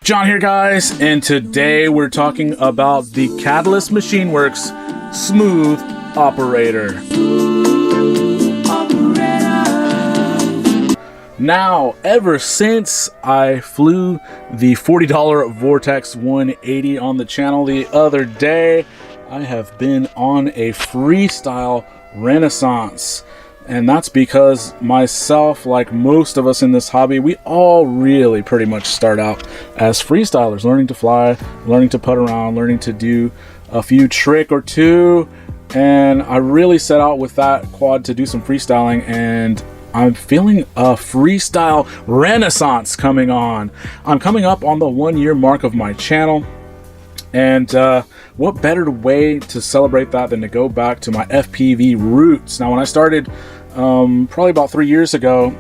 John here, guys, and today we're talking about the Catalyst Machineworks Smooth Operator. Now, ever since I flew the $40 Vortex 180 on the channel the other day, I have been on a freestyle renaissance. And that's because myself, like most of us in this hobby, we all really pretty much start out as freestylers, learning to fly, learning to putt around, learning to do a few trick or two. And I really set out with that quad to do some freestyling, and I'm feeling a freestyle renaissance coming on. I'm coming up on the 1 year mark of my channel. And what better way to celebrate that than to go back to my FPV roots. Now, when I started probably about 3 years ago,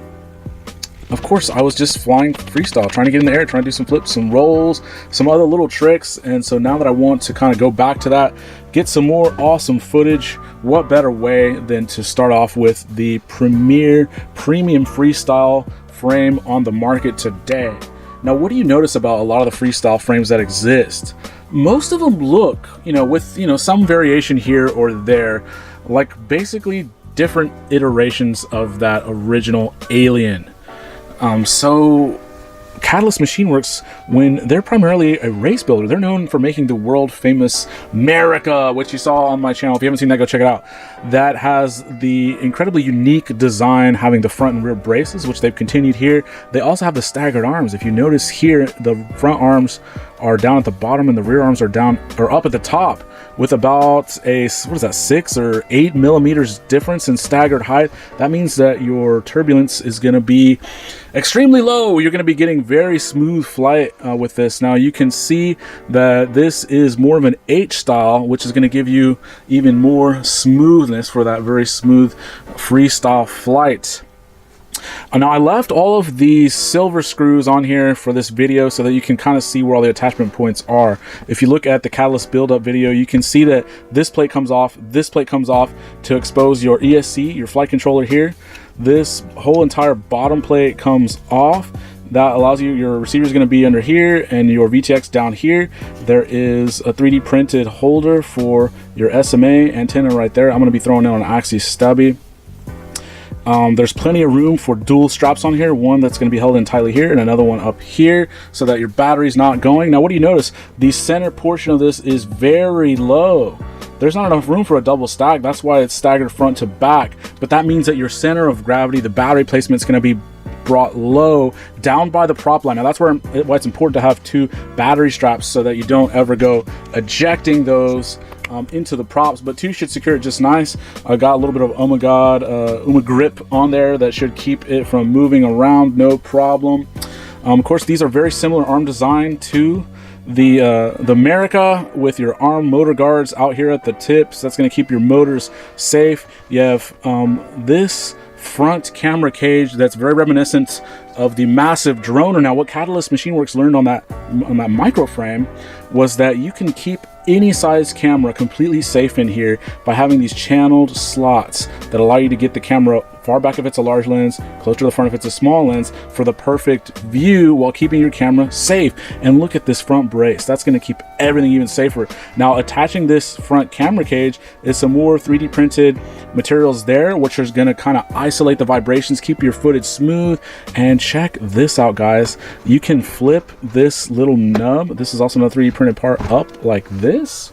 of course, I was just flying freestyle, trying to get in the air, trying to do some flips, some rolls, some other little tricks. And so now that I want to kind of go back to that, get some more awesome footage, what better way than to start off with the premier premium freestyle frame on the market today. Now, what do you notice about a lot of the freestyle frames that exist? Most of them look, with, some variation here or there, like basically different iterations of that original alien. So Catalyst Machineworks, when they're primarily a race builder, they're known for making the world famous America, which you saw on my channel. If you haven't seen that, go check it out. That has the incredibly unique design, having the front and rear braces, which they've continued here. They also have the staggered arms. If you notice here, the front arms are down at the bottom and the rear arms are down or up at the top, with about a 6 or 8 millimeters difference in staggered height. That means that your turbulence is going to be extremely low. You're going to be getting very smooth flight with this. Now you can see that this is more of an H style, which is going to give you even more smoothness for that very smooth freestyle flight. Now, I left all of these silver screws on here for this video so that you can kind of see where all the attachment points are. If you look at the Catalyst build-up video, you can see that this plate comes off, this plate comes off to expose your ESC, your flight controller here. This whole entire bottom plate comes off. That allows you, your receiver is going to be under here and your VTX down here. There is a 3D printed holder for your SMA antenna right there. I'm going to be throwing in an Axis stubby. There's plenty of room for dual straps on here, one that's going to be held in tightly here and another one up here so that your battery's not going. Now, what do you notice? The center portion of this is very low. There's not enough room for a double stack. That's why it's staggered front to back. But that means that your center of gravity, the battery placement, is going to be brought low down by the prop line. Now that's why it's important to have two battery straps so that you don't ever go ejecting those into the props, but two should secure it just nice. I got a little bit of Uma grip on there that should keep it from moving around, no problem. Of course, these are very similar arm design to the America, with your arm motor guards out here at the tips. That's going to keep your motors safe. You have this front camera cage that's very reminiscent of the massive droner. Now, what Catalyst Machineworks learned on that micro frame was that you can keep any size camera completely safe in here by having these channeled slots that allow you to get the camera far back if it's a large lens, close to the front if it's a small lens, for the perfect view while keeping your camera safe. And look at this front brace. That's going to keep everything even safer. Now, attaching this front camera cage is some more 3D printed materials there, which is going to kind of isolate the vibrations, keep your footage smooth. And check this out, guys. You can flip this little nub. This is also another 3D printed part up like this.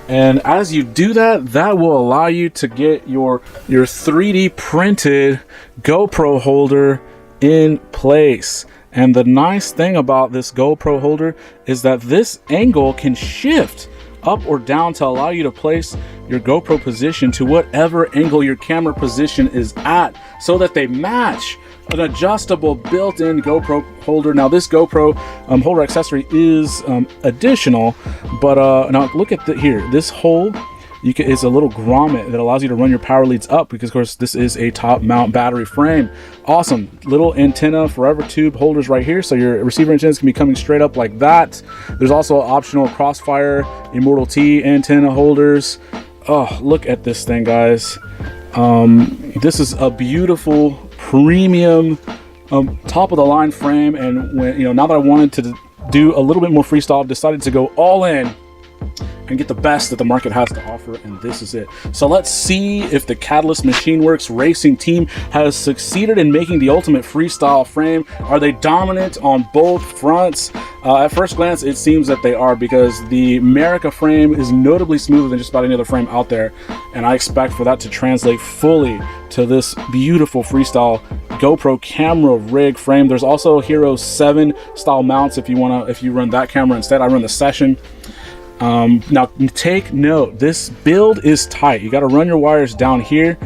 And as you do that, that will allow you to get your 3D printed GoPro holder in place. And the nice thing about this GoPro holder is that this angle can shift up or down to allow you to place your GoPro position to whatever angle your camera position is at, so that they match. An adjustable built-in GoPro holder. Now, this GoPro holder accessory is additional, but now look at here. This hole is a little grommet that allows you to run your power leads up, because of course this is a top mount battery frame. Awesome little antenna forever tube holders right here, so your receiver antennas can be coming straight up like that. There's also optional Crossfire Immortal T antenna holders. Oh, look at this thing, guys. This is a beautiful premium top of the line frame, and when, you know, now that I wanted to do a little bit more freestyle, I've decided to go all in and get the best that the market has to offer, and this is it. So let's see if the Catalyst Machineworks racing team has succeeded in making the ultimate freestyle frame. Are they dominant on both fronts? At first glance, it seems that they are, because the America frame is notably smoother than just about any other frame out there, and I expect for that to translate fully to this beautiful freestyle GoPro camera rig frame. There's also Hero 7 style mounts if you run that camera instead. I run the Session. Now take note, this build is tight. You got to run your wires down here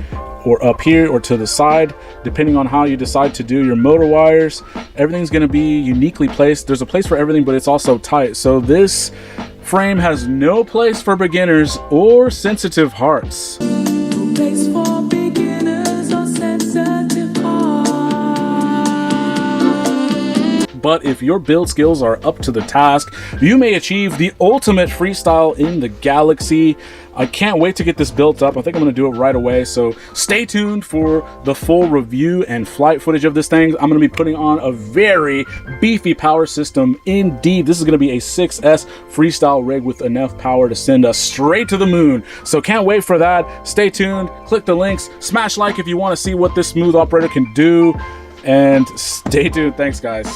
or up here or to the side, depending on how you decide to do your motor wires. Everything's going to be uniquely placed. There's a place for everything, but it's also tight. So this frame has no place for beginners or sensitive hearts. No place for beginners or sensitive hearts. But if your build skills are up to the task, you may achieve the ultimate freestyle in the galaxy. I can't wait to get this built up. I think I'm going to do it right away, so stay tuned for the full review and flight footage of this thing. I'm going to be putting on a very beefy power system indeed. This is going to be a 6S freestyle rig with enough power to send us straight to the moon. So can't wait for that. Stay tuned, click the links, smash like if you want to see what this smooth operator can do, and stay tuned. Thanks, guys.